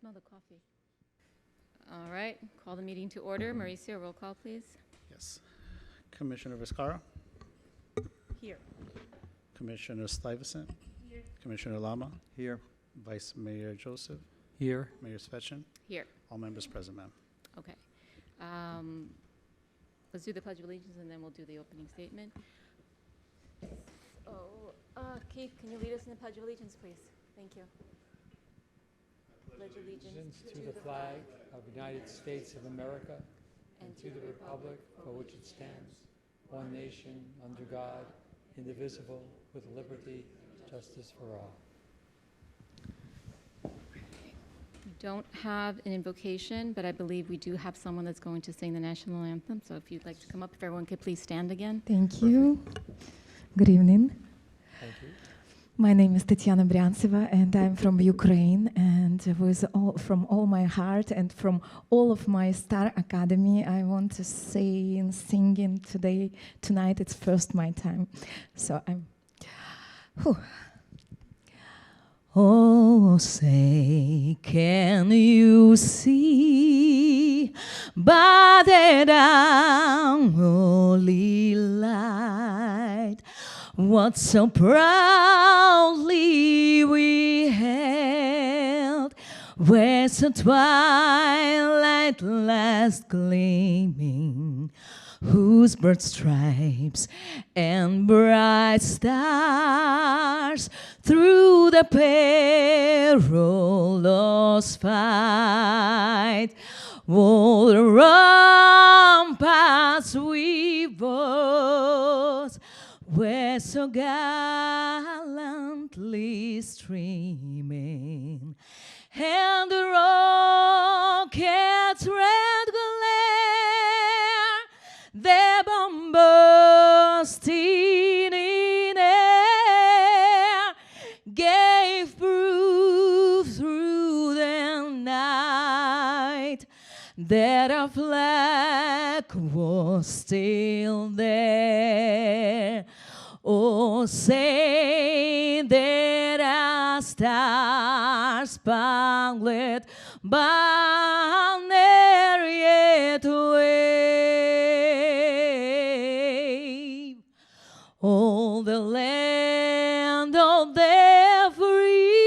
smell the coffee. All right, call the meeting to order. Mauricio, roll call, please. Yes. Commissioner Viscara, Here. Commissioner Stuyvesant, Here. Commissioner Lama, Here. Vice Mayor Joseph, Here. Mayor Svechin, Here. all members present, ma'am. Okay. Let's do the Pledge of Allegiance, and then we'll do the opening statement. Keith, can you lead us in the Pledge of Allegiance, please? Thank you. Pledge allegiance To the flag of the United States of America and to the republic for which it stands, one nation, under God, indivisible, with liberty, justice for all. We don't have an invocation, but I believe we do have someone that's going to sing the national anthem. So if you'd like to come up, if everyone could please stand again. Thank you. Good evening. Thank you. My name is Tatiana Bryantseva, and I'm from Ukraine. And from all my heart and from all of my Star Academy, I want to say in singing tonight. It's first my time, so I'm. Whew. Oh, say, can you see by the holy light what so proudly we held, where the twilight last gleaming, whose broad stripes and bright stars through the perilous fight, all the ramparts we bought were so gallantly streaming, and the rocket's red glare, their bombasting in air, gave proof through the night that our flag was still there. Oh, say that our star-spangled banner yet wave, all the land of the free,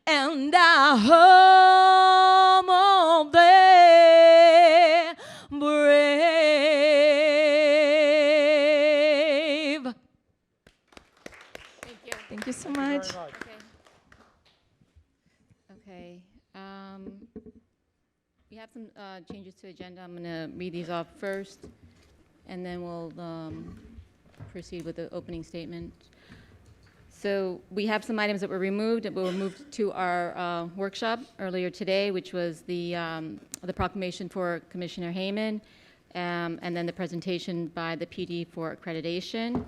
and our home of the brave. Thank you. Thank you so much. Okay. Okay. We have some changes to the agenda. I'm going to read these off first, and then we'll proceed with the opening statement. So we have some items that were removed to our workshop earlier today, which was the proclamation for Commissioner Hayman, and then the presentation by the PD for accreditation.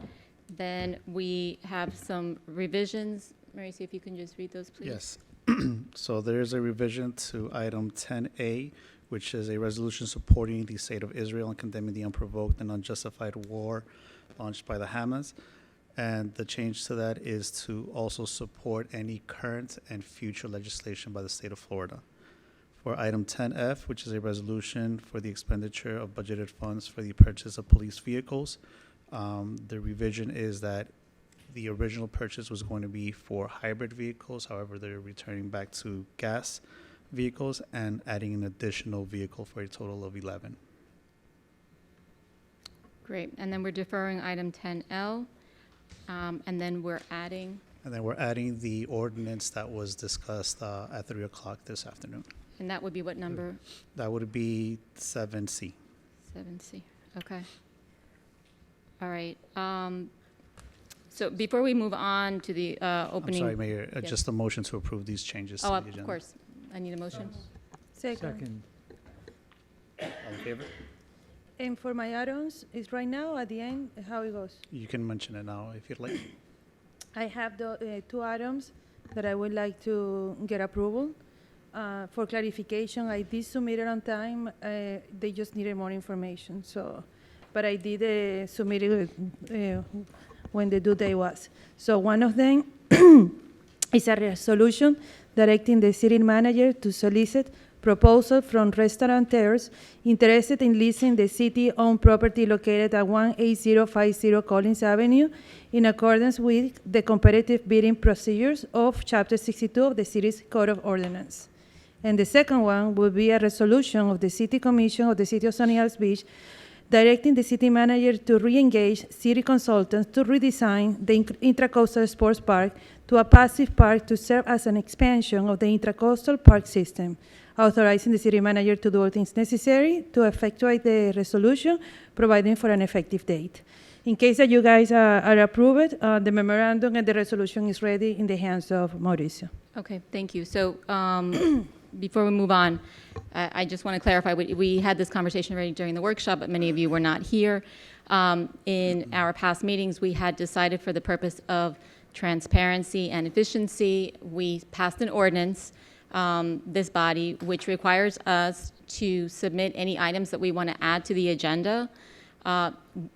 Then we have some revisions. Mauricio, if you can just read those, please. Yes. So there is a revision to item 10A, which is a resolution supporting the state of Israel and condemning the unprovoked and unjustified war launched by the Hamas. And the change to that is to also support any current and future legislation by the state of Florida. For item 10F, which is a resolution for the expenditure of budgeted funds for the purchase of police vehicles, the revision is that the original purchase was going to be for hybrid vehicles. However, they're returning back to gas vehicles and adding an additional vehicle for a total of 11. Great. And then we're deferring item 10L. And then we're adding. And then we're adding the ordinance that was discussed at 3 o'clock this afternoon. And that would be what number? That would be 7C. 7C. Okay. All right. So before we move on to the opening. I'm sorry, Mayor, Yes. just a motion to approve these changes to the agenda. Of course. I need a motion. Second. All in favor? And for my add-ons, is right now at the end, how it goes? You can mention it now if you'd like. I have the two items that I would like to get approval. For clarification, I did submit it on time. They just needed more information, so, but I did submit it when the due date was. So one of them is a resolution directing the city manager to solicit proposals from restaurateurs interested in leasing the city-owned property located at 18050 Collins Avenue in accordance with the competitive bidding procedures of Chapter 62 of the city's Code of Ordinance. And the second one will be a resolution of the City Commission of the City of Sunny Isles Beach directing the city manager to re-engage city consultants to redesign the Intracoastal Sports Park to a passive park to serve as an expansion of the Intracoastal Park system, authorizing the city manager to do all things necessary to effectuate the resolution, providing for an effective date. In case that you guys are approved, the memorandum and the resolution is ready in the hands of Mauricio. Okay, thank you. So before we move on, I just want to clarify, we had this conversation already during the workshop, but many of you were not here. In our past meetings, we had decided for the purpose of transparency and efficiency, we passed an ordinance, this body, which requires us to submit any items that we want to add to the agenda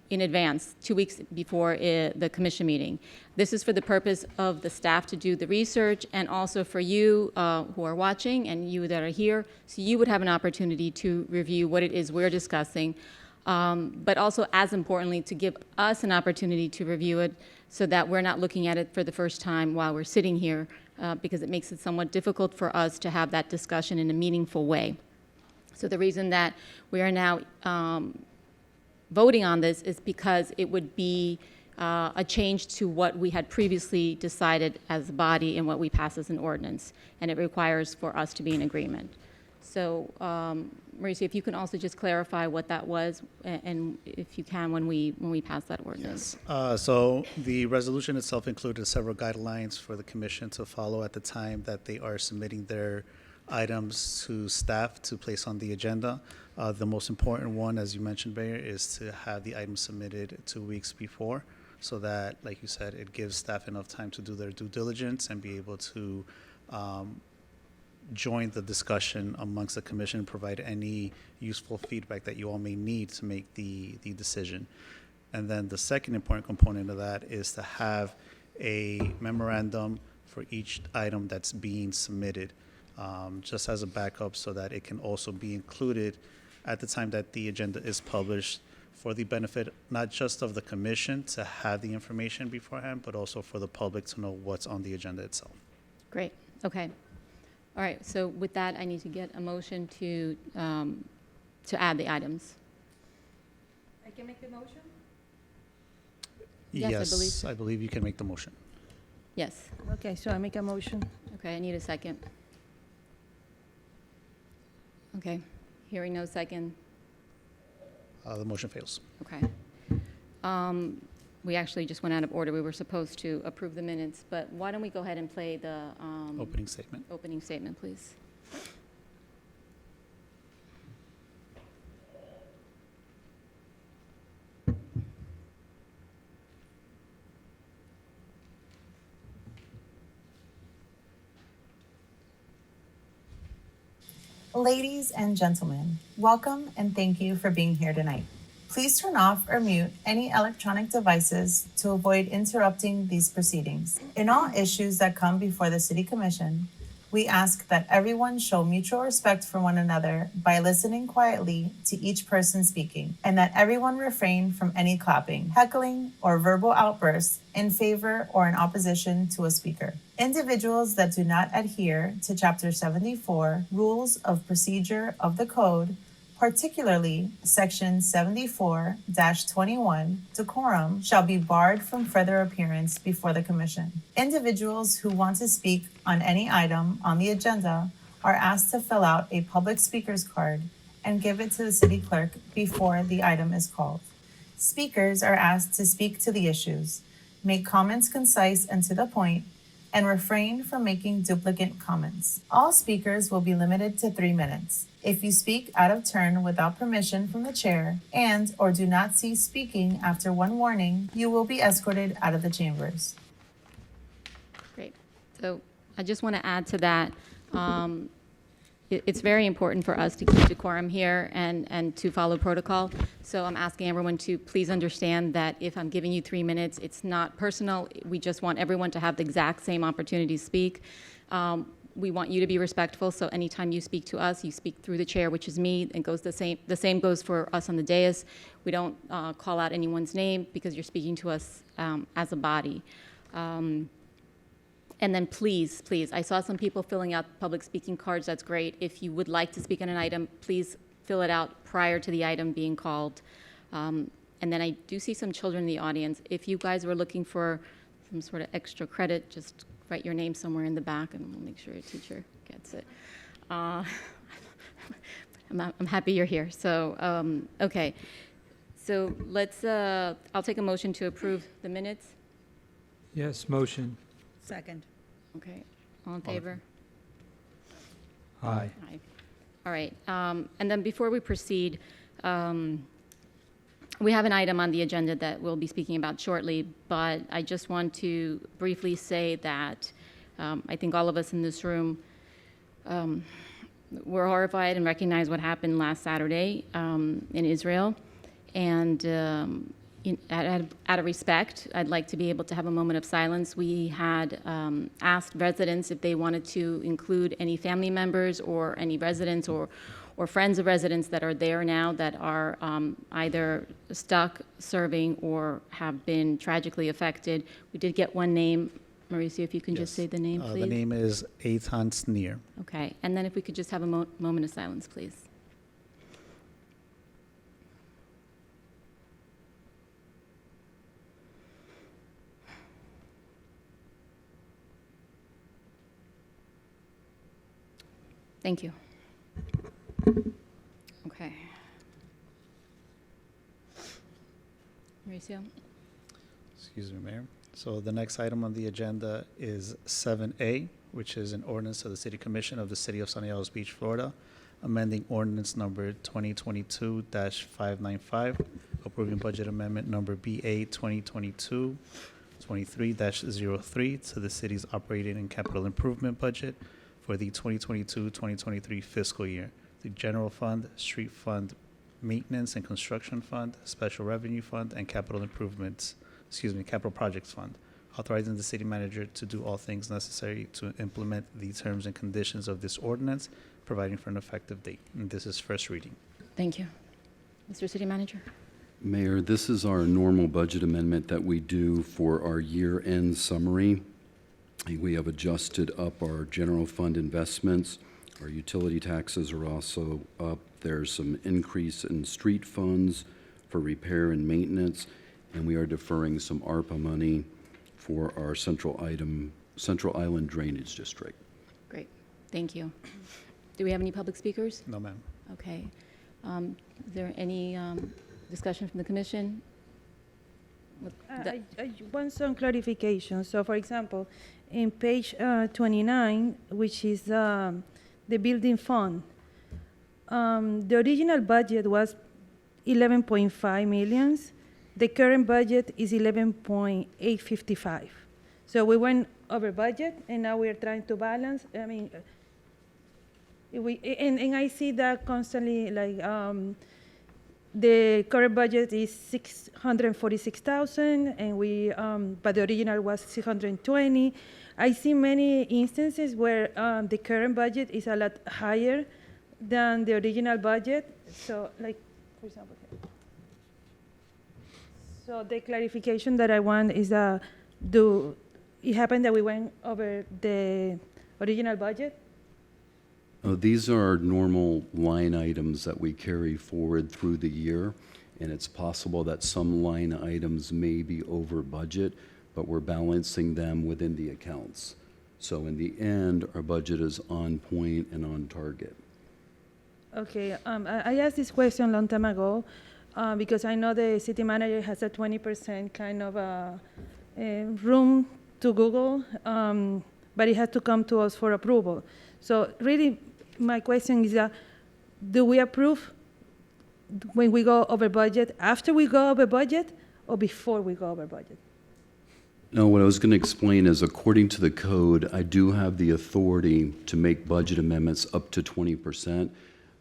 in advance, 2 weeks before the commission meeting. This is for the purpose of the staff to do the research and also for you who are watching and you that are here, so you would have an opportunity to review what it is we're discussing, but also as importantly to give us an opportunity to review it so that we're not looking at it for the first time while we're sitting here because it makes it somewhat difficult for us to have that discussion in a meaningful way. So the reason that we are now voting on this is because it would be a change to what we had previously decided as a body and what we passed as an ordinance, and it requires for us to be in agreement. So, Mauricio, if you can also just clarify what that was, and if you can, when we pass that ordinance. So the resolution itself included several guidelines for the commission to follow at the time that they are submitting their items to staff to place on the agenda. The most important one, as you mentioned, Mayor, is to have the item submitted 2 weeks before so that, like you said, it gives staff enough time to do their due diligence and be able to join the discussion amongst the commission and provide any useful feedback that you all may need to make the decision. And then the second important component of that is to have a memorandum for each item that's being submitted, just as a backup so that it can also be included at the time that the agenda is published for the benefit not just of the commission to have the information beforehand, but also for the public to know what's on the agenda itself. Great, okay. All right, so with that, I need to get a motion to add the items. I can make the motion? Yes, I believe so. I believe you can make the motion. Yes, Okay, so I make a motion. okay, I need a second. Okay, hearing no second, The motion fails. okay. We actually just went out of order. We were supposed to approve the minutes, but why don't we go ahead and play the Opening statement. opening statement, please? Ladies and gentlemen, welcome and thank you for being here tonight. Please turn off or mute any electronic devices to avoid interrupting these proceedings. In all issues that come before the City Commission, we ask that everyone show mutual respect for one another by listening quietly to each person speaking, and that everyone refrain from any clapping, heckling, or verbal outbursts in favor or in opposition to a speaker. Individuals that do not adhere to Chapter 74, Rules of Procedure of the Code, particularly Section 74-21, decorum, shall be barred from further appearance before the Commission. Individuals who want to speak on any item on the agenda are asked to fill out a public speaker's card and give it to the city clerk before the item is called. Speakers are asked to speak to the issues, make comments concise and to the point, and refrain from making duplicate comments. All speakers will be limited to 3 minutes. If you speak out of turn without permission from the chair and or do not cease speaking after one warning, you will be escorted out of the chambers. Great. So I just want to add to that. it's very important for us to keep decorum here and to follow protocol. So I'm asking everyone to please understand that if I'm giving you 3 minutes, it's not personal. We just want everyone to have the exact same opportunity to speak. We want you to be respectful, so anytime you speak to us, you speak through the chair, which is me, and goes the same goes for us on the dais. We don't call out anyone's name because you're speaking to us as a body. And then please, I saw some people filling out public speaking cards. That's great. If you would like to speak on an item, please fill it out prior to the item being called. And then I do see some children in the audience. If you guys were looking for some sort of extra credit, just write your name somewhere in the back and we'll make sure your teacher gets it. I'm happy you're here. So, okay. So let's, I'll take a motion to approve the minutes. Yes, motion. Second. Okay, all in favor? Aye. Aye. All right, and then before we proceed, we have an item on the agenda that we'll be speaking about shortly, but I just want to briefly say that I think all of us in this room were horrified and recognize what happened last Saturday in Israel. And out of respect, I'd like to be able to have a moment of silence. We had asked residents if they wanted to include any family members or any residents or friends of residents that are there now that are either stuck, serving, or have been tragically affected. We did get one name. Mauricio, if you can just Yes. say the name, please. The name is Eitan Sneer. Okay, and then if we could just have a moment of silence, please. Thank you. Okay. Mauricio? Excuse me, Mayor. So the next item on the agenda is 7A, which is an ordinance of the City Commission of the City of Sunny Isles Beach, Florida, amending ordinance number 2022-595, approving budget amendment number BA 2022-23-03 to the city's operating and capital improvement budget for the 2022-2023 fiscal year. The general fund, street fund, maintenance and construction fund, special revenue fund, and capital projects fund, authorizing the city manager to do all things necessary to implement the terms and conditions of this ordinance, providing for an effective date. And this is first reading. Thank you. Mr. City Manager? Mayor, this is our normal budget amendment that we do for our year-end summary. We have adjusted up our general fund investments. Our utility taxes are also up. There's some increase in street funds for repair and maintenance, and we are deferring some ARPA money for our Central Island Drainage District. Great, thank you. Do we have any public speakers? No, ma'am. Okay. Is there any discussion from the commission? I want some clarification. So, for example, in page 29, which is the building fund, the original budget was 11.5 millions. The current budget is 11.855. So we went over budget, and now we are trying to balance. I mean, and I see that constantly, like, the current budget is 646,000, and but the original was 620. I see many instances where the current budget is a lot higher than the original budget. So, like, for example, here. So the clarification that I want is it happened that we went over the original budget? These are normal line items that we carry forward through the year, and it's possible that some line items may be over budget, but we're balancing them within the accounts. So in the end, our budget is on point and on target. Okay, I asked this question a long time ago because I know the city manager has a 20% kind of room to Google, but it has to come to us for approval. So really, my question is, do we approve when we go over budget, after we go over budget, or before we go over budget? No, what I was going to explain is, according to the code, I do have the authority to make budget amendments up to 20%,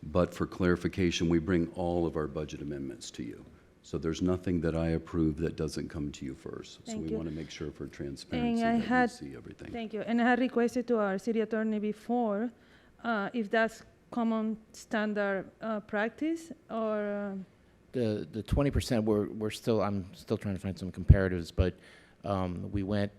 but for clarification, we bring all of our budget amendments to you. So there's nothing that I approve that doesn't come to you first. So Thank we you. want to make sure for transparency I that had- you see everything. Thank you. And I had requested to our city attorney before, if that's common standard practice, or, The 20%, I'm still trying to find some comparatives, but we went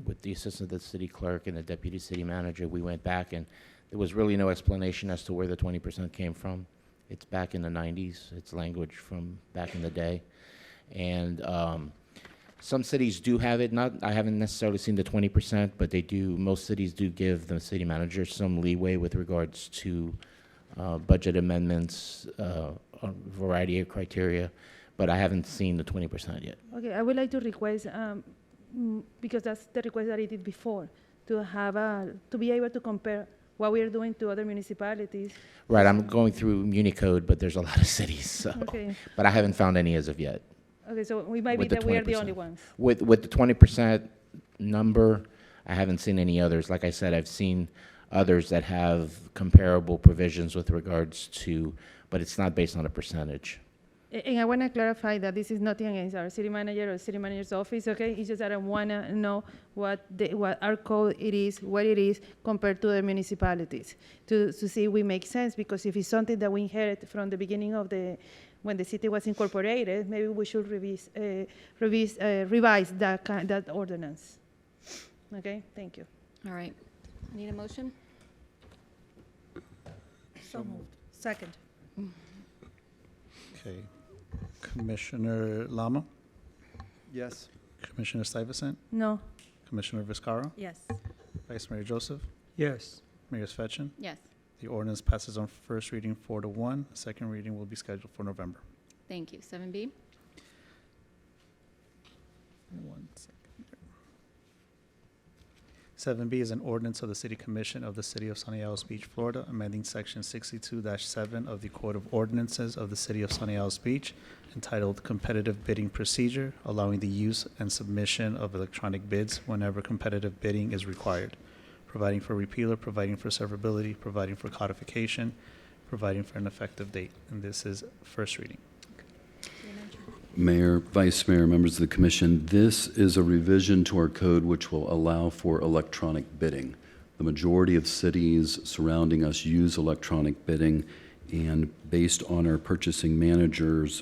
with the assistant of the city clerk and the deputy city manager, we went back, and there was really no explanation as to where the 20% came from. It's back in the 90s. It's language from back in the day. And some cities do have it. I haven't necessarily seen the 20%, but they do. Most cities do give the city manager some leeway with regards to budget amendments, a variety of criteria, but I haven't seen the 20% yet. okay, I would like to request, because that's the request that I did before, to have to be able to compare what we are doing to other municipalities. Right, I'm going through Unicode, but there's a lot of cities, so. Okay, But I haven't found any as of yet. okay, so we might be With the that we are the 20%. only ones. With the 20% number, I haven't seen any others. Like I said, I've seen others that have comparable provisions with regards to, but it's not based on a percentage. And I want to clarify that this is nothing against our city manager or city manager's office, okay? It's just that I want to know what our code it is, what it is compared to the municipalities, to see if we make sense, because if it's something that we inherit from the beginning of when the city was incorporated, maybe we should revise that ordinance. Okay, thank you. All right. Need a motion? So moved. Second. Okay. Commissioner Lama, Yes. Commissioner Stuyvesant, No, Commissioner Viscara, Yes. Vice Mayor Joseph, Yes. Mayor Svechen. Yes. The ordinance passes on first reading 4-1. Second reading will be scheduled for November. Thank you. 7B? One second here. 7B is an ordinance of the City Commission of the City of Sunny Isles Beach, Florida, amending Section 62-7 of the Code of Ordinances of the City of Sunny Isles Beach, entitled Competitive Bidding Procedure, allowing the use and submission of electronic bids whenever competitive bidding is required, providing for repealer, providing for severability, providing for codification, providing for an effective date. And this is first reading. Mayor, Vice Mayor, members of the commission, this is a revision to our code which will allow for electronic bidding. The majority of cities surrounding us use electronic bidding, and based on our purchasing manager's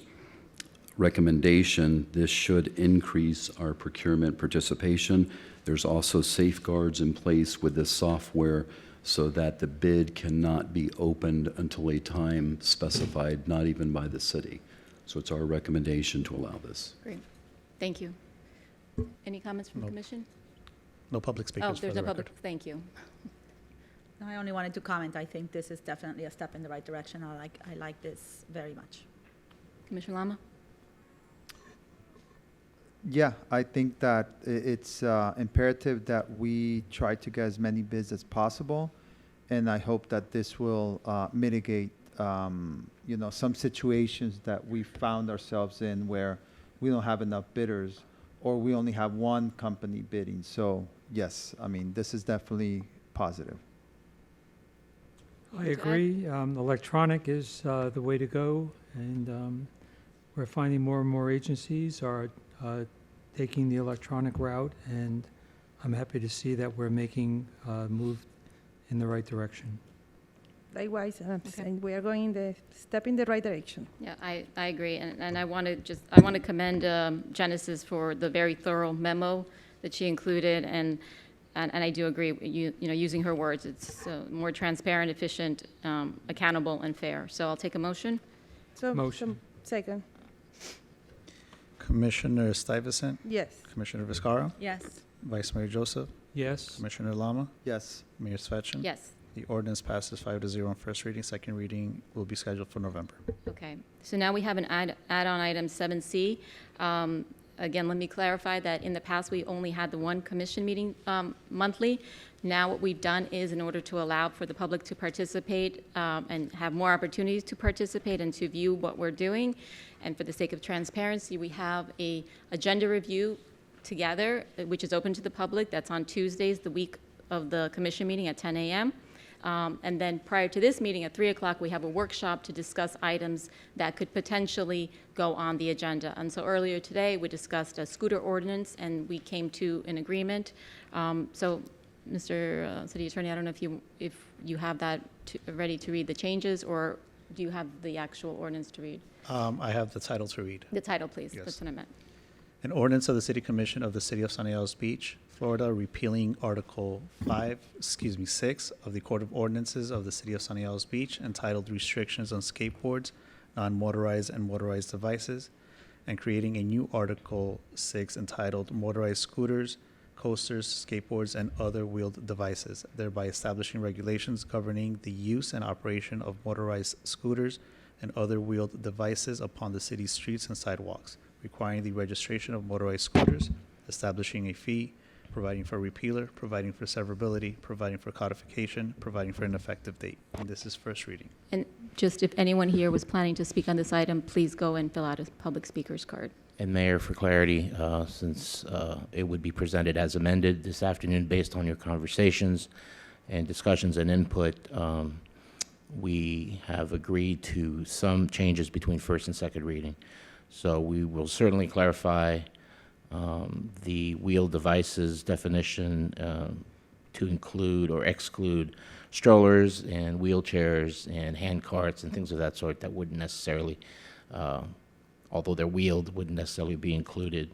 recommendation, this should increase our procurement participation. There's also safeguards in place with this software so that the bid cannot be opened until a time specified, not even by the city. So it's our recommendation to allow this. Great. Thank you. Any comments from No. Commission? No public Oh, speakers for there's the no record. public, thank you. No, I only wanted to comment. I think this is definitely a step in the right direction. I like this very much. Commissioner Lama? Yeah, I think that it's imperative that we try to get as many bids as possible, and I hope that this will mitigate, some situations that we found ourselves in where we don't have enough bidders, or we only have one company bidding. So, yes, I mean, this is definitely positive. I Anything to add? agree. Electronic is the way to go, and we're finding more and more agencies are taking the electronic route, and I'm happy to see that we're making a move in the right direction. likewise, Okay. and we are going step in the right direction. Yeah, I agree, and I want to commend Genesis for the very thorough memo that she included, and I do agree, using her words, it's more transparent, efficient, accountable, and fair. So I'll take a motion. Motion. Second, Commissioner Stuyvesant, yes. Commissioner Viscara, Yes. Vice Mayor Joseph, Yes. Commissioner Lama, Yes. Mayor Svechen. Yes. The ordinance passes 5-0 on first reading. Second reading will be scheduled for November. Okay, so now we have an add-on item 7C. Again, let me clarify that in the past, we only had the one commission meeting monthly. Now what we've done is, in order to allow for the public to participate and have more opportunities to participate and to view what we're doing, and for the sake of transparency, we have a agenda review together, which is open to the public. That's on Tuesdays, the week of the commission meeting at 10 a.m. And then prior to this meeting at 3 o'clock, we have a workshop to discuss items that could potentially go on the agenda. And so earlier today, we discussed a scooter ordinance, and we came to an agreement. So, Mr. City Attorney, I don't know if you have that ready to read the changes, or do you have the actual ordinance to read? I have the title to read. The title, please. Yes. That's what I meant. An ordinance of the City Commission of the City of Sunny Isles Beach, Florida, repealing Article 6 of the Code of Ordinances of the City of Sunny Isles Beach, entitled Restrictions on Skateboards, Non-Motorized and Motorized Devices, and creating a new Article 6 entitled Motorized Scooters, Coasters, Skateboards, and Other Wheeled Devices, thereby establishing regulations governing the use and operation of motorized scooters and other wheeled devices upon the city's streets and sidewalks, requiring the registration of motorized scooters, establishing a fee, providing for repealer, providing for severability, providing for codification, providing for an effective date. And this is first reading. And just if anyone here was planning to speak on this item, please go and fill out a public speaker's card. And Mayor, for clarity, since it would be presented as amended this afternoon based on your conversations and discussions and input, we have agreed to some changes between first and second reading. So we will certainly clarify the wheeled devices definition to include or exclude strollers and wheelchairs and hand carts and things of that sort that wouldn't necessarily, although they're wheeled, wouldn't necessarily be included.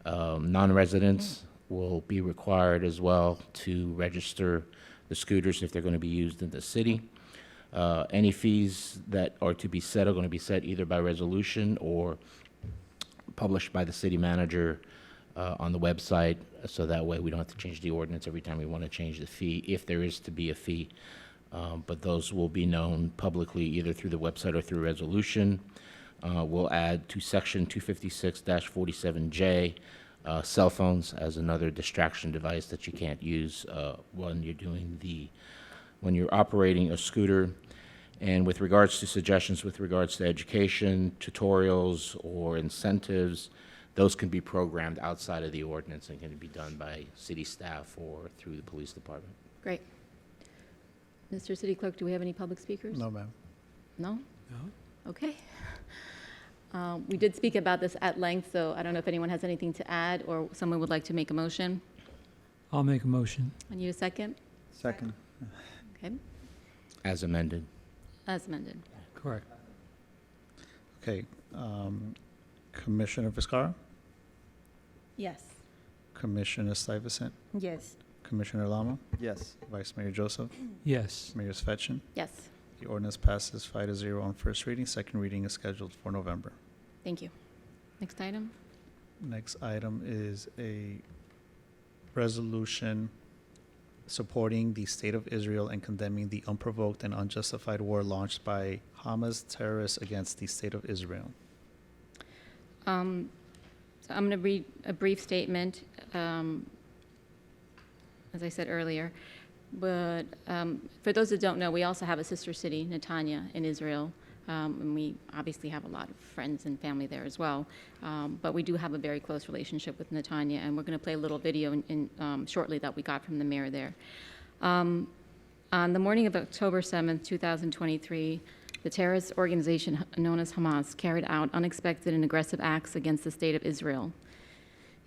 Non-residents will be required as well to register the scooters if they're going to be used in the city. Any fees that are to be set are going to be set either by resolution or published by the city manager on the website, so that way we don't have to change the ordinance every time we want to change the fee, if there is to be a fee. But those will be known publicly either through the website or through resolution. We'll add to section 256-47J, cell phones as another distraction device that you can't use when you're operating a scooter. And with regards to suggestions with regards to education, tutorials, or incentives, those can be programmed outside of the ordinance and can be done by city staff or through the police department. Great. Mr. City Clerk, do we have any public speakers? No, ma'am. No? No? Okay. We did speak about this at length, so I don't know if anyone has anything to add or someone would like to make a motion. I'll make a motion. I need a second. Second. Okay, As amended. as amended. Correct. Okay. Commissioner Viscara, Yes. Commissioner Stuyvesant, Yes. Commissioner Lama, Yes. Vice Mayor Joseph, Yes. Mayor Svetchin. Yes, The ordinance passes 5-0 on first reading. Second reading is scheduled for November. thank you. Next item? Next item is a resolution supporting the State of Israel and condemning the unprovoked and unjustified war launched by Hamas terrorists against the State of Israel. So I'm going to read a brief statement, as I said earlier. But for those that don't know, we also have a sister city, Netanya, in Israel. And we obviously have a lot of friends and family there as well. But we do have a very close relationship with Netanya, and we're going to play a little video shortly that we got from the mayor there. On the morning of October 7th, 2023, the terrorist organization known as Hamas carried out unexpected and aggressive acts against the State of Israel.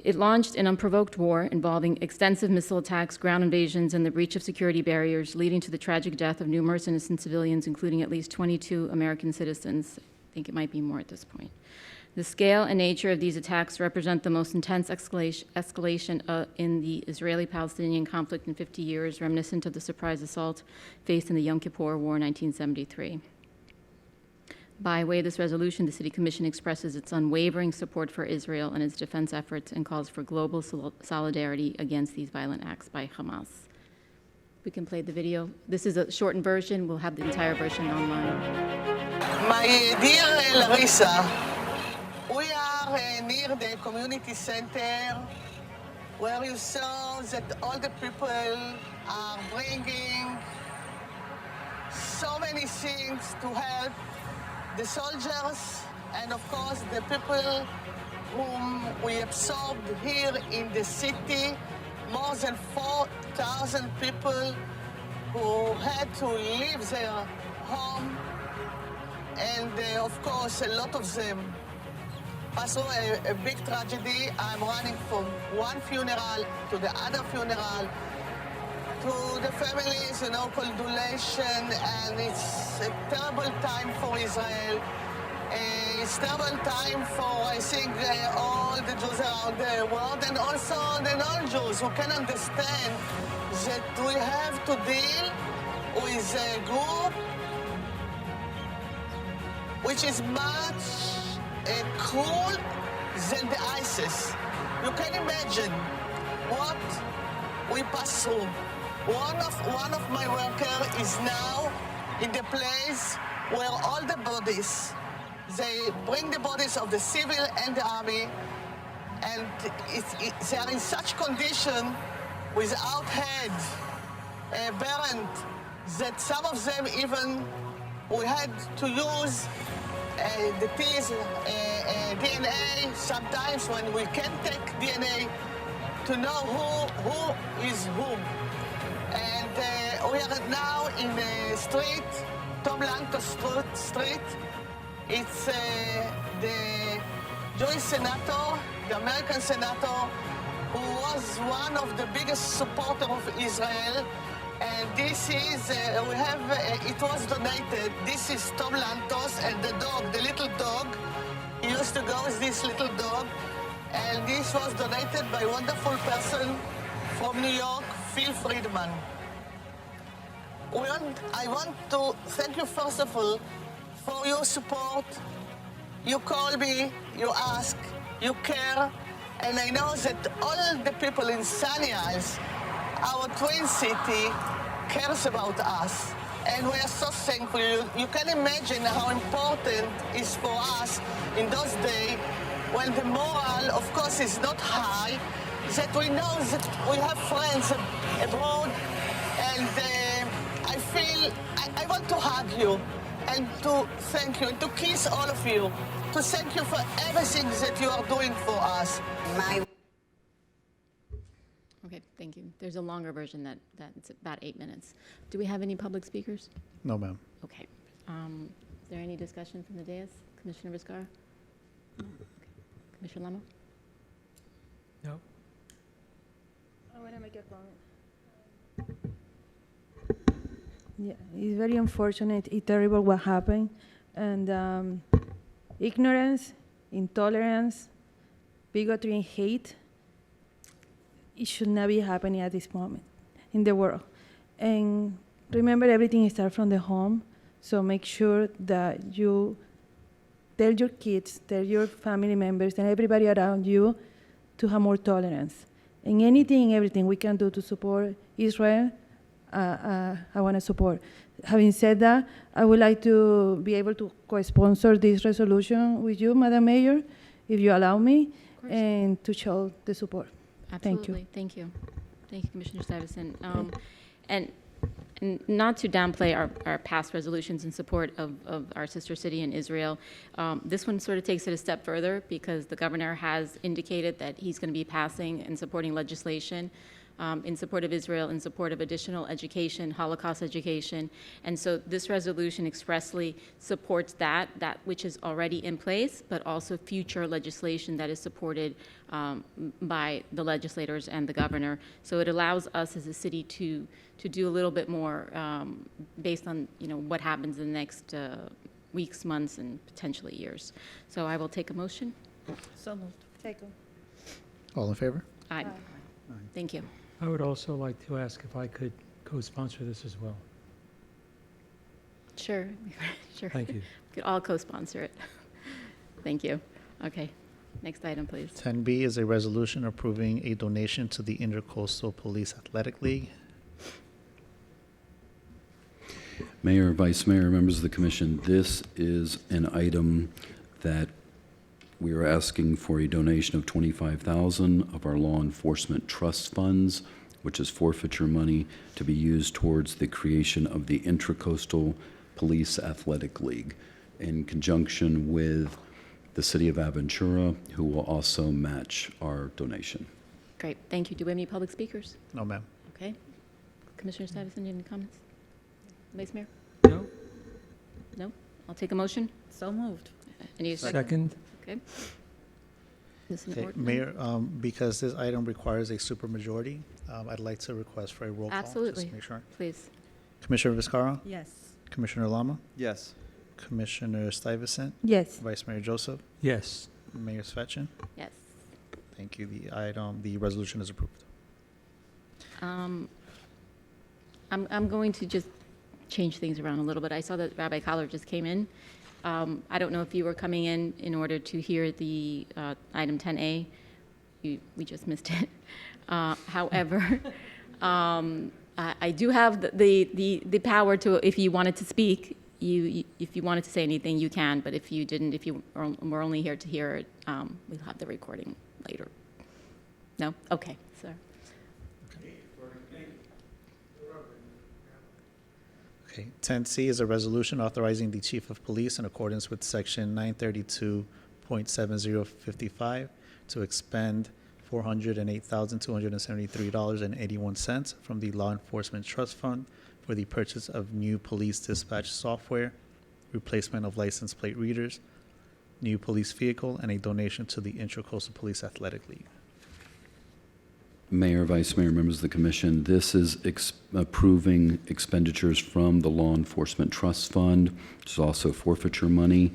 It launched an unprovoked war involving extensive missile attacks, ground invasions, and the breach of security barriers, leading to the tragic death of numerous innocent civilians, including at least 22 American citizens. I think it might be more at this point. The scale and nature of these attacks represent the most intense escalation in the Israeli-Palestinian conflict in 50 years, reminiscent of the surprise assault faced in the Yom Kippur War in 1973. By way of this resolution, the City Commission expresses its unwavering support for Israel and its defense efforts and calls for global solidarity against these violent acts by Hamas. We can play the video. This is a shortened version. We'll have the entire version online. My dear Larissa, we are near the community center where you saw that all the people are bringing so many things to help the soldiers, and of course the people whom we absorbed here in the city, more than 4,000 people who had to leave their home, and of course a lot of them passed through a big tragedy. I'm running from one funeral to the other funeral, to the families, condolation, and it's a terrible time for Israel. It's terrible time for, I think, all the Jews around the world, and also the non-Jews who can understand that we have to deal with a group which is much cruel than the ISIS. You can imagine what we pass through. One of my workers is now in the place where all the bodies, they bring the bodies of the civil and the army, and they are in such condition without head, burned, that some of them even we had to use the DNA sometimes when we can't take DNA to know who is whom. And we are now in the street, Tom Lantos Street. It's the Jewish senator, the American senator, who was one of the biggest supporters of Israel. And this is, it was donated. This is Tom Lantos, and the dog, the little dog, he used to go with this little dog. And this was donated by a wonderful person from New York, Phil Friedman. I want to thank you, first of all, for your support. You call me, you ask, you care, and I know that all the people in Sunny Isles, our twin city, cares about us, and we are so thankful. You can imagine how important it is for us in those days when the moral, of course, is not high, that we know that we have friends abroad, and I want to hug you and to thank you and to kiss all of you, to thank you for everything that you are doing for us. Okay, thank you. There's a longer version that's about 8 minutes. Do we have any public speakers? No, ma'am. Okay. Is there any discussion from the dais? Commissioner Vizcarra? Okay. Commissioner Lamo? No? I want to make a comment. Yeah, it's very unfortunate. It's terrible what happened. And ignorance, intolerance, bigotry, and hate, it should not be happening at this moment in the world. And remember, everything starts from the home. So make sure that you tell your kids, tell your family members, and everybody around you to have more tolerance. And anything, everything we can do to support Israel, I want to support. Having said that, I would like to be able to co-sponsor this resolution with you, Madam Mayor, if you allow me, and to show the support. Absolutely. Thank you. Thank you, Commissioner Stuyvesant. And not to downplay our past resolutions in support of our sister city in Israel, this one sort of takes it a step further because the governor has indicated that he's going to be passing and supporting legislation in support of Israel, in support of additional education, Holocaust education. And so this resolution expressly supports that which is already in place, but also future legislation that is supported by the legislators and the governor. So it allows us as a city to do a little bit more based on what happens in the next weeks, months, and potentially years. So I will take a motion. So moved. Second. All in favor? Aye. Thank you. I would also like to ask if I could co-sponsor this as well. Sure. Sure. Thank you. We could all co-sponsor it. Thank you. Okay. Next item, please. 10B is a resolution approving a donation to the Intercoastal Police Athletic League. Mayor, Vice Mayor, members of the commission, this is an item that we are asking for a donation of $25,000 of our law enforcement trust funds, which is forfeiture money, to be used towards the creation of the Intracoastal Police Athletic League. in conjunction with the City of Aventura, who will also match our donation. Great, thank you. Do we have any public speakers? No, ma'am. Okay. Commissioner Stuyvesant, any comments? Vice Mayor? No? No? I'll take a motion. So moved. Any second? Second? Okay. This is an Okay, ordinance. Mayor, because this item requires a supermajority, I'd like to request for a roll call. Absolutely. Just to make sure. Please. Commissioner Viscara, Yes. Commissioner Lama, Yes. Commissioner Stuyvesant, Yes. Vice Mayor Joseph, Yes. Mayor Svetchin. Yes. Thank you. The resolution is approved. I'm going to just change things around a little bit. I saw that Rabbi Collar just came in. I don't know if you were coming in order to hear the item 10A. We just missed it. However, I do have the power to, if you wanted to speak, if you wanted to say anything, you can. But if you didn't, if you were only here to hear it, we'll have the recording later. No? Okay, sir. Okay, 10C is a resolution authorizing the chief of police in accordance with section 932.7055 to expend $408,273.81 from the Law Enforcement Trust Fund for the purchase of new police dispatch software, replacement of license plate readers, new police vehicle, and a donation to the Intracoastal Police Athletic League. Mayor, Vice Mayor, members of the commission, this is approving expenditures from the Law Enforcement Trust Fund, which is also forfeiture money,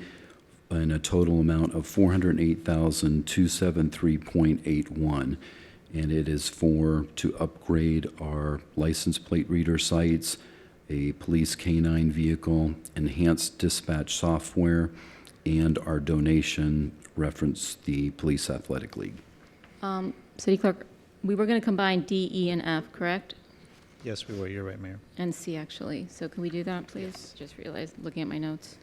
in a total amount of $408,273.81. And it is to upgrade our license plate reader sites, a police canine vehicle, enhanced dispatch software, and our donation reference the Police Athletic League. City Clerk, we were going to combine D, E, and F, correct? Yes, we were. You're right, Mayor. And C, actually. So can we do that, please? Just realized, looking at my notes.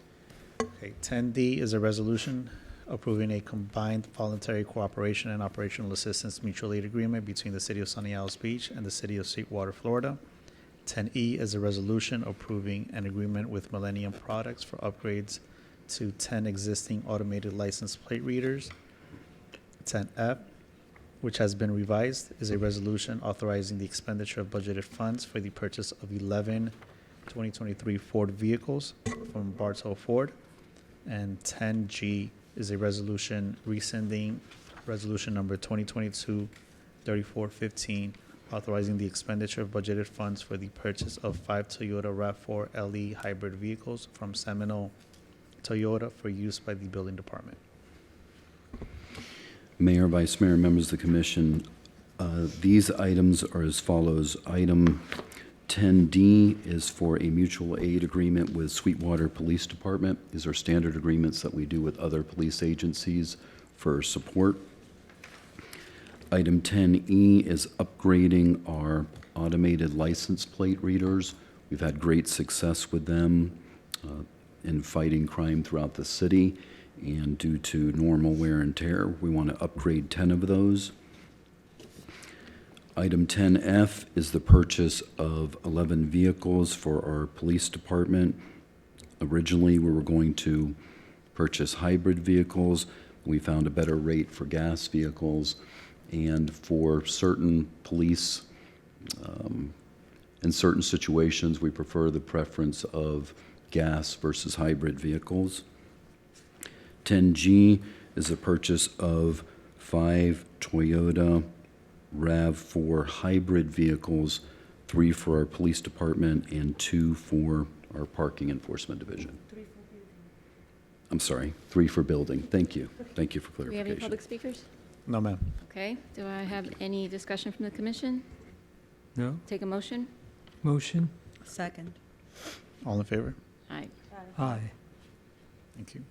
Okay, 10D is a resolution approving a combined voluntary cooperation and operational assistance mutual aid agreement between the City of Sunny Isles Beach and the City of Sweetwater, Florida. 10E is a resolution approving an agreement with Millennium Products for upgrades to 10 existing automated license plate readers. 10F, which has been revised, is a resolution authorizing the expenditure of budgeted funds for the purchase of 11 2023 Ford vehicles from Bartow Ford. And 10G is a resolution rescinding resolution number 2022-3415, authorizing the expenditure of budgeted funds for the purchase of 5 Toyota RAV4 LE hybrid vehicles from Seminole Toyota for use by the building department. Mayor, Vice Mayor, members of the commission, these items are as follows. Item 10D is for a mutual aid agreement with Sweetwater Police Department. These are standard agreements that we do with other police agencies for support. Item 10E is upgrading our automated license plate readers. We've had great success with them in fighting crime throughout the city. And due to normal wear and tear, we want to upgrade 10 of those. Item 10F is the purchase of 11 vehicles for our police department. Originally, we were going to purchase hybrid vehicles. We found a better rate for gas vehicles. And for certain police, in certain situations, we prefer the preference of gas versus hybrid vehicles. 10G is a purchase of 5 Toyota RAV4 hybrid vehicles, 3 for our police department and 2 for our parking enforcement division. 3 for building. I'm sorry, 3 for building. Thank you. Thank you for Do we have any clarification. public speakers? No, ma'am. Okay. Do I have any discussion from the commission? No? Take a motion? Motion? Second. All in favor? Aye. Aye. Thank you.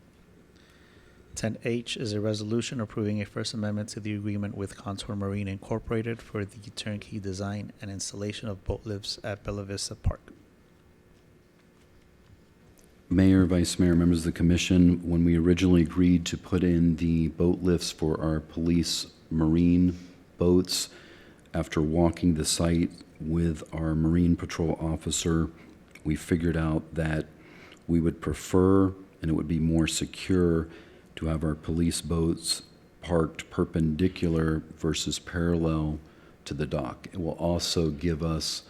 10H is a resolution approving a First Amendment to the agreement with Contour Marine Incorporated for the turnkey design and installation of boat lifts at Bella Vista Park. Mayor, Vice Mayor, members of the commission, when we originally agreed to put in the boat lifts for our police marine boats, after walking the site with our Marine Patrol officer, we figured out that we would prefer and it would be more secure to have our police boats parked perpendicular versus parallel to the dock. It will also give us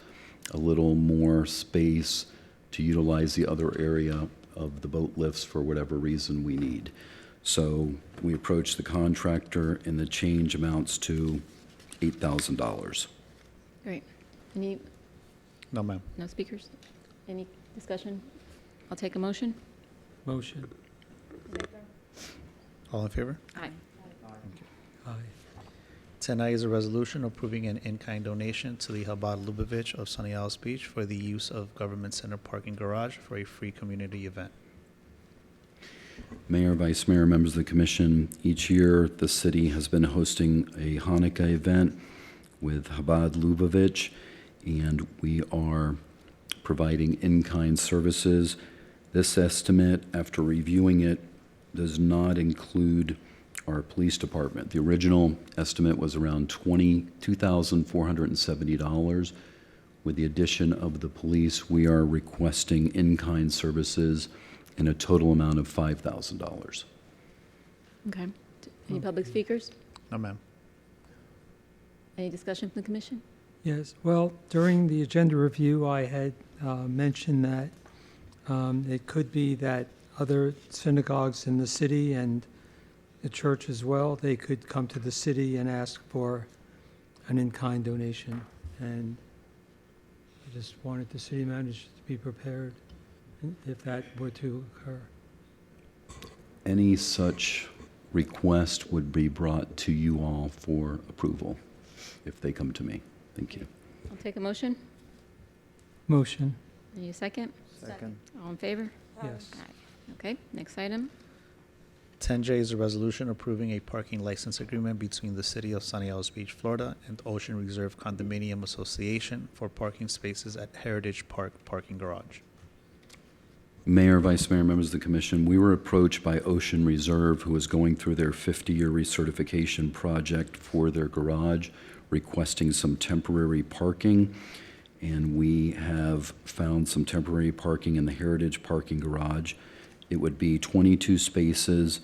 a little more space to utilize the other area of the boat lifts for whatever reason we need. So we approach the contractor, and the change amounts to $8,000. Great. Any, No, ma'am. no speakers? Any discussion? I'll take a motion. Motion. All in favor? Aye. Aye. 10I is a resolution approving an in-kind donation to the Chabad Lubavitch of Sunny Isles Beach for the use of Government Center parking garage for a free community event. Mayor, Vice Mayor, members of the commission, each year the city has been hosting a Hanukkah event with Chabad Lubavitch, and we are providing in-kind services. This estimate, after reviewing it, does not include our police department. The original estimate was around $22,470. With the addition of the police, we are requesting in-kind services in a total amount of $5,000. Okay. Any public speakers? No, ma'am. Any discussion from the commission? Yes, well, during the agenda review, I had mentioned that it could be that other synagogues in the city and the church as well, they could come to the city and ask for an in-kind donation. And I just wanted the city manager to be prepared if that were to occur. Any such request would be brought to you all for approval if they come to me. Thank you. I'll take a motion. Motion, Any second? Second. All in favor? yes. Aye. Okay, next item. 10J is a resolution approving a parking license agreement between the City of Sunny Isles Beach, Florida, and Ocean Reserve Condominium Association for parking spaces at Heritage Park Parking Garage. Mayor, Vice Mayor, members of the commission, we were approached by Ocean Reserve, who is going through their 50-year recertification project for their garage, requesting some temporary parking. And we have found some temporary parking in the Heritage Parking Garage. It would be 22 spaces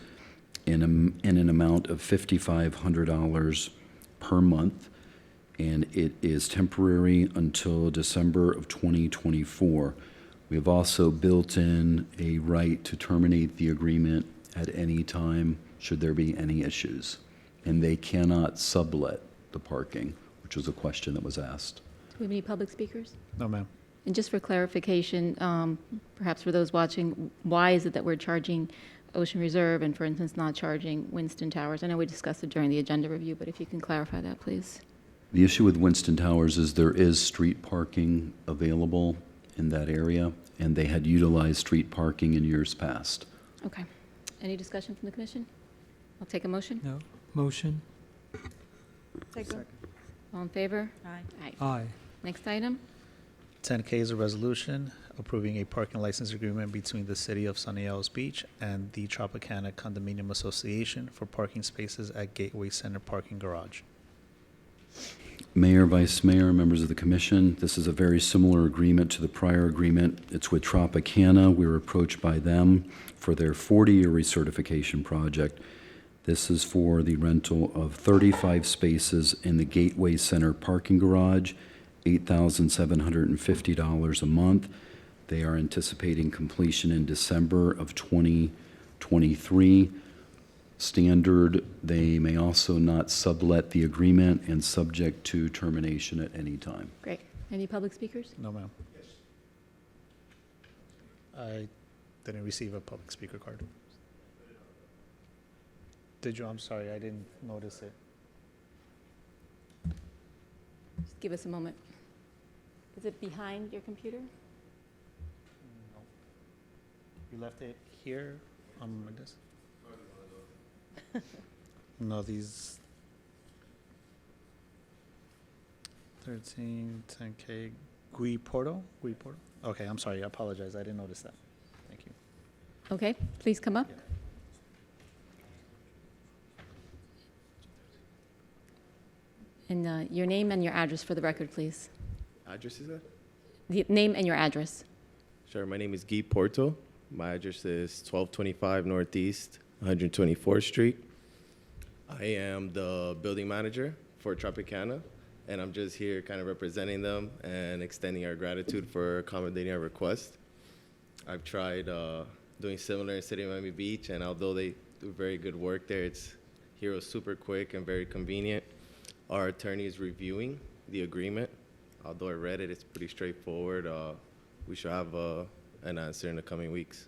in an amount of $5,500 per month, and it is temporary until December of 2024. We have also built in a right to terminate the agreement at any time should there be any issues. And they cannot sublet the parking, which was a question that was asked. Do we have any public speakers? No, ma'am. And just for clarification, perhaps for those watching, why is it that we're charging Ocean Reserve and, for instance, not charging Winston Towers? I know we discussed it during the agenda review, but if you can clarify that, please. The issue with Winston Towers is there is street parking available in that area, and they had utilized street parking in years past. Okay. Any discussion from the commission? I'll take a motion. No, motion, Second. All in favor? Aye. Aye. aye. Next item. 10K is a resolution approving a parking license agreement between the City of Sunny Isles Beach and the Tropicana Condominium Association for parking spaces at Gateway Center Parking Garage. Mayor, Vice Mayor, members of the commission, this is a very similar agreement to the prior agreement. It's with Tropicana. We were approached by them for their 40-year recertification project. This is for the rental of 35 spaces in the Gateway Center Parking Garage, $8,750 a month. They are anticipating completion in December of 2023. Standard, they may also not sublet the agreement and subject to termination at any time. Great. Any public speakers? No, ma'am. I didn't receive a public speaker card. Did you? I'm sorry, I didn't notice it. Just give us a moment. Is it behind your computer? No. You left it here on my desk? No, these 13, 10K, GUI portal? GUI portal? Okay, I'm sorry, I apologize, I didn't notice that. Thank you. Okay, please come up. And your name and your address for the record, please. Address is that? The name and your address. Sure. My name is Guy Porto, My address is 1225 Northeast, 124th Street. I am the building manager for Tropicana, and I'm just here kind of representing them and extending our gratitude for accommodating our request. I've tried doing similar in City of Miami Beach, and although they do very good work there, here was super quick and very convenient. Our attorney is reviewing the agreement. Although I read it, it's pretty straightforward. We should have an answer in the coming weeks.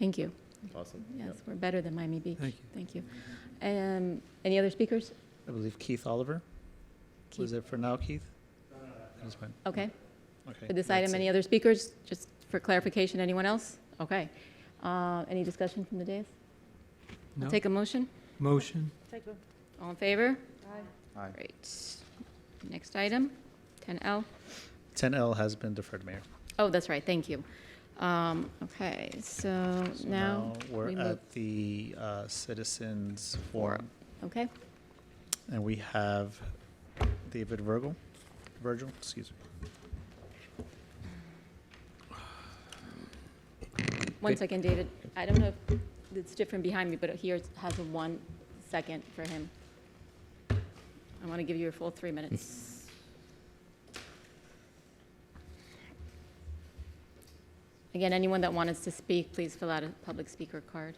Thank you. Awesome. Yes, Yep. we're better than Miami Beach. Thank you. Thank you. Any other speakers? I believe Keith Oliver. Was it for now, Keith? That's fine. Okay. Okay. For this that's item, it. any other speakers? Just for clarification, anyone else? Okay. Any discussion from the dais? No? I'll take a motion. Motion. Second. All in favor? Aye. Great. Next item, 10L. 10L has been deferred, Mayor. Oh, that's right, thank you. Okay, so So now we're we move, at the citizens forum, okay? and we have David Virgil, excuse me. One second, David. I don't know if it's different behind me, but here it has a 1 second for him. I want to give you your full 3 minutes. Again, anyone that wants to speak, please fill out a public speaker card.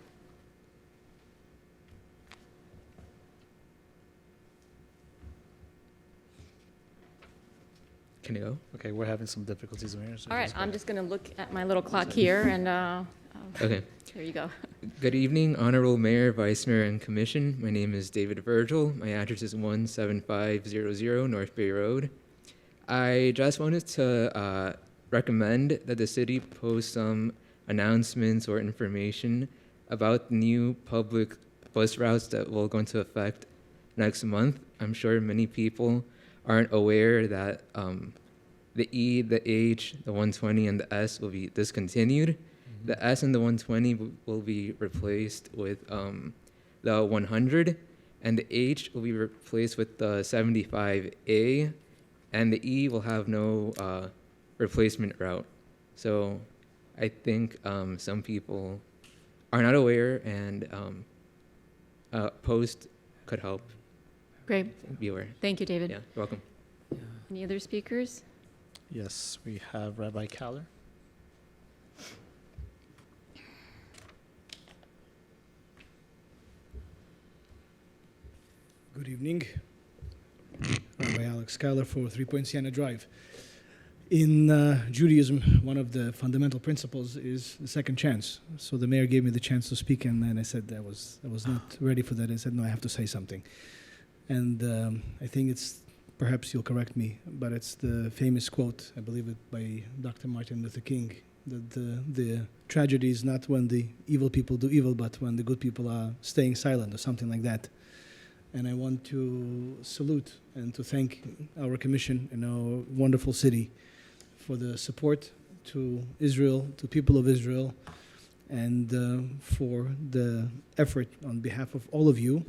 Can I go? Okay, we're having some difficulties, Mayor. So All right, go I'm ahead. just going to look at my little clock here, and Okay. there you go. Good evening, Honorable Mayor, Vice Mayor, and Commission. My name is David Virgil. My address is 17500 North Bay Road. I just wanted to recommend that the city post some announcements or information about new public bus routes that will go into effect next month. I'm sure many people aren't aware that the E, the H, the 120, and the S will be discontinued. The S and the 120 will be replaced with the 100, and the H will be replaced with the 75A, and the E will have no replacement route. So I think some people are not aware, and post could help Great. be aware. Thank you, David. Yeah, you're welcome. Any other speakers? Yes, we have Rabbi Kaller. Good evening. Rabbi Alex Schuyler for 3 Point Siena Drive. In Judaism, one of the fundamental principles is the second chance. So the mayor gave me the chance to speak, and then I said I was not ready for that. I said, no, I have to say something. And I think it's, perhaps you'll correct me, but it's the famous quote, I believe it by Dr. Martin Luther King, that the tragedy is not when the evil people do evil, but when the good people are staying silent or something like that. And I want to salute and to thank our commission and our wonderful city for the support to Israel, to people of Israel, and for the effort on behalf of all of you,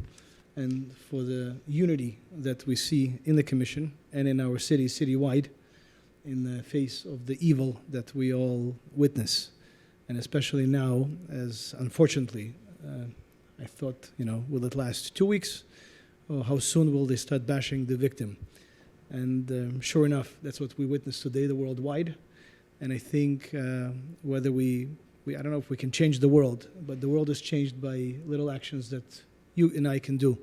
and for the unity that we see in the commission and in our city, citywide, in the face of the evil that we all witness. And especially now, as unfortunately, I thought, will it last 2 weeks? Or how soon will they start bashing the victim? And sure enough, that's what we witness today, the worldwide. And I think whether I don't know if we can change the world, but the world is changed by little actions that you and I can do.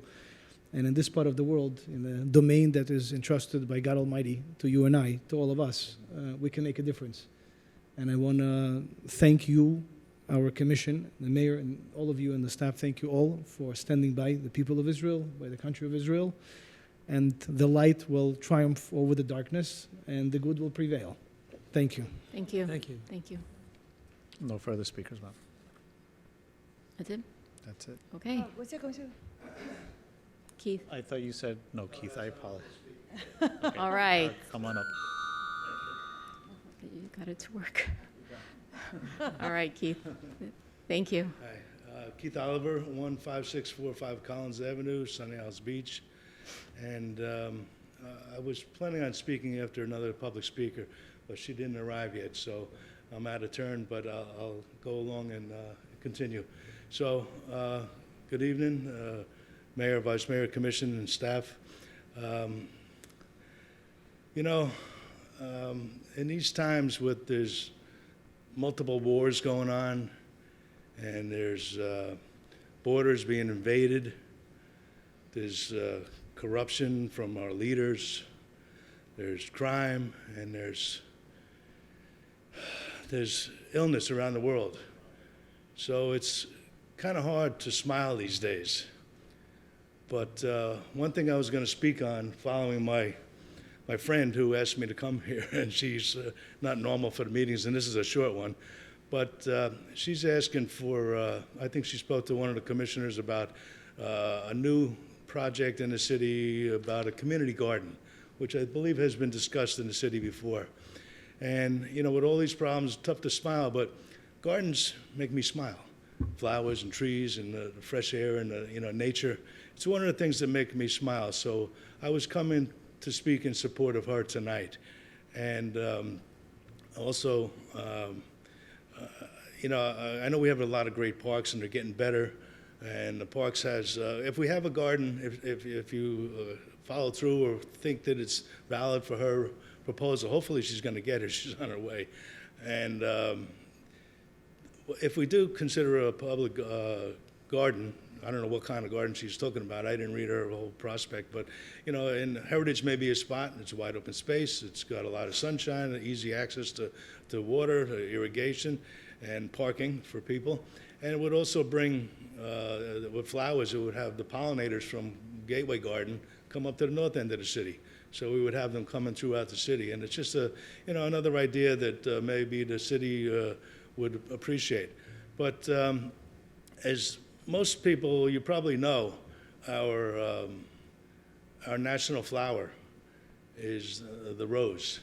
And in this part of the world, in the domain that is entrusted by God Almighty to you and I, to all of us, we can make a difference. And I want to thank you, our commission, the mayor, and all of you and the staff. Thank you all for standing by the people of Israel, by the country of Israel. And the light will triumph over the darkness, and the good will prevail. Thank you. Thank you. Thank you. Thank you. No further speakers, ma'am. That's it? That's it. Okay. Keith, I thought you said no, Keith. I apologize. Okay. all right. Come on up. You got it to work. All right, Keith. Thank you. Hi, Keith Oliver, 15645 Collins Avenue, Sunny Isles Beach. And I was planning on speaking after another public speaker, but she didn't arrive yet. So I'm out of turn, but I'll go along and continue. So, good evening, Mayor, Vice Mayor, Commission, and staff. You know, in these times there's multiple wars going on, and there's borders being invaded, there's corruption from our leaders, there's crime, and there's illness around the world. So it's kind of hard to smile these days. But one thing I was going to speak on, following my friend who asked me to come here, and she's not normal for the meetings, and this is a short one, but she's asking for, I think she spoke to one of the commissioners about a new project in the city about a community garden, which I believe has been discussed in the city before. And, you know, with all these problems, it's tough to smile, but gardens make me smile. Flowers and trees and the fresh air and nature. It's one of the things that make me smile. So I was coming to speak in support of her tonight. And also, I know we have a lot of great parks and they're getting better. And the parks has, if we have a garden, if you follow through or think that it's valid for her proposal, hopefully she's going to get it. She's on her way. And if we do consider a public garden, I don't know what kind of garden she's talking about. I didn't read her whole prospect, but and Heritage may be a spot. It's a wide open space. It's got a lot of sunshine, easy access to water, to irrigation, and parking for people. And it would also bring, with flowers, it would have the pollinators from Gateway Garden come up to the north end of the city. So we would have them coming throughout the city. And it's just another idea that maybe the city would appreciate. But as most people, you probably know, our national flower is the rose.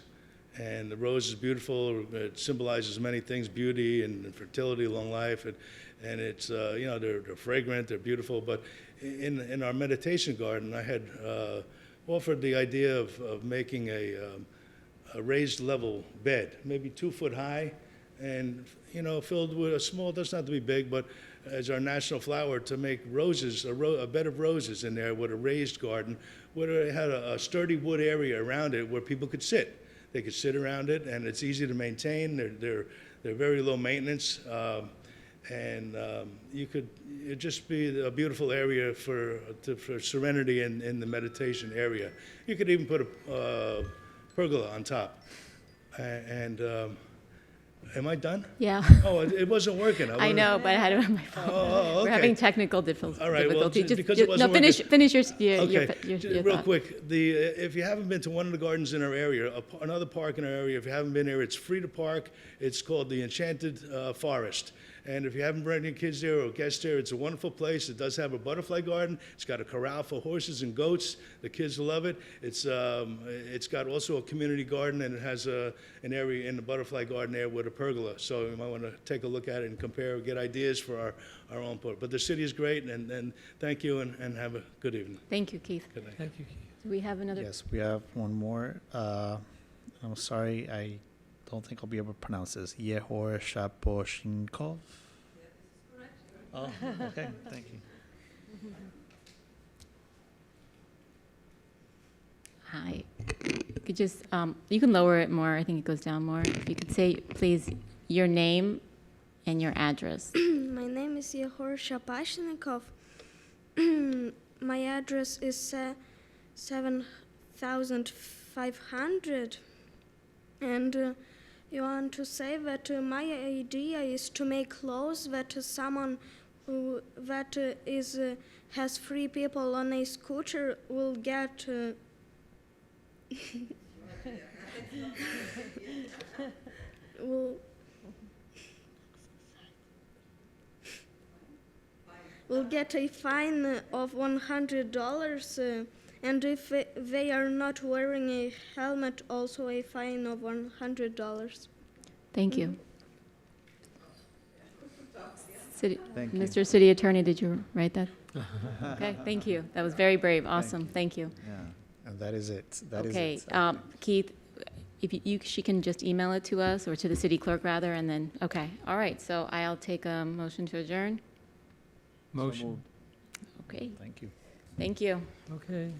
And the rose is beautiful. It symbolizes many things, beauty and fertility, long life. And it's, they're fragrant, they're beautiful. But in our meditation garden, I had offered the idea of making a raised level bed, maybe 2 foot high, and filled with a small, doesn't have to be big, but as our national flower, to make roses, a bed of roses in there with a raised garden, where it had a sturdy wood area around it where people could sit. They could sit around it, and it's easy to maintain. They're very low maintenance, and it'd just be a beautiful area for serenity in the meditation area. You could even put a pergola on top, and. Am I done? Yeah. Oh, it wasn't working. I know, but I had it on my phone. Oh, okay. We're having technical difficulty. All right, well, just because it wasn't finish your real thought. quick. If you haven't been to one of the gardens in our area, another park in our area, if you haven't been there, it's free to park. It's called the Enchanted Forest. And if you haven't brought any kids there or guests there, it's a wonderful place. It does have a butterfly garden. It's got a corral for horses and goats. The kids love it. It's got also a community garden, and it has an area in the butterfly garden there with a pergola. So you might want to take a look at it and compare, get ideas for our own part. But the city is great, and thank you, and have a good evening. Thank you, Keith. Good night. Thank you, Keith. Do we have another? Yes, we have one more. I'm sorry, I don't think I'll be able to pronounce this. Yehor Shaposhinkov? Oh, okay, thank you. Hi. Could just, you can lower it more. I think it goes down more. If you could say, please, your name and your address. My name is Yehor Shapashnikov. My address is 7500. And you want to say that my idea is to make clothes that someone that has 3 people on a scooter will get will get a fine of $100, and if they are not wearing a helmet, also a fine of $100. Thank you. Thank you. Mr. City Attorney, did you write that? Okay, thank you. That was very brave. Awesome. Thank you. Yeah. And that is it. That is Okay, it. Keith, if she can just email it to us, or to the city clerk rather, and then, okay, all right, so I'll take a motion to adjourn. Motion. Okay, Thank you. thank you. Okay.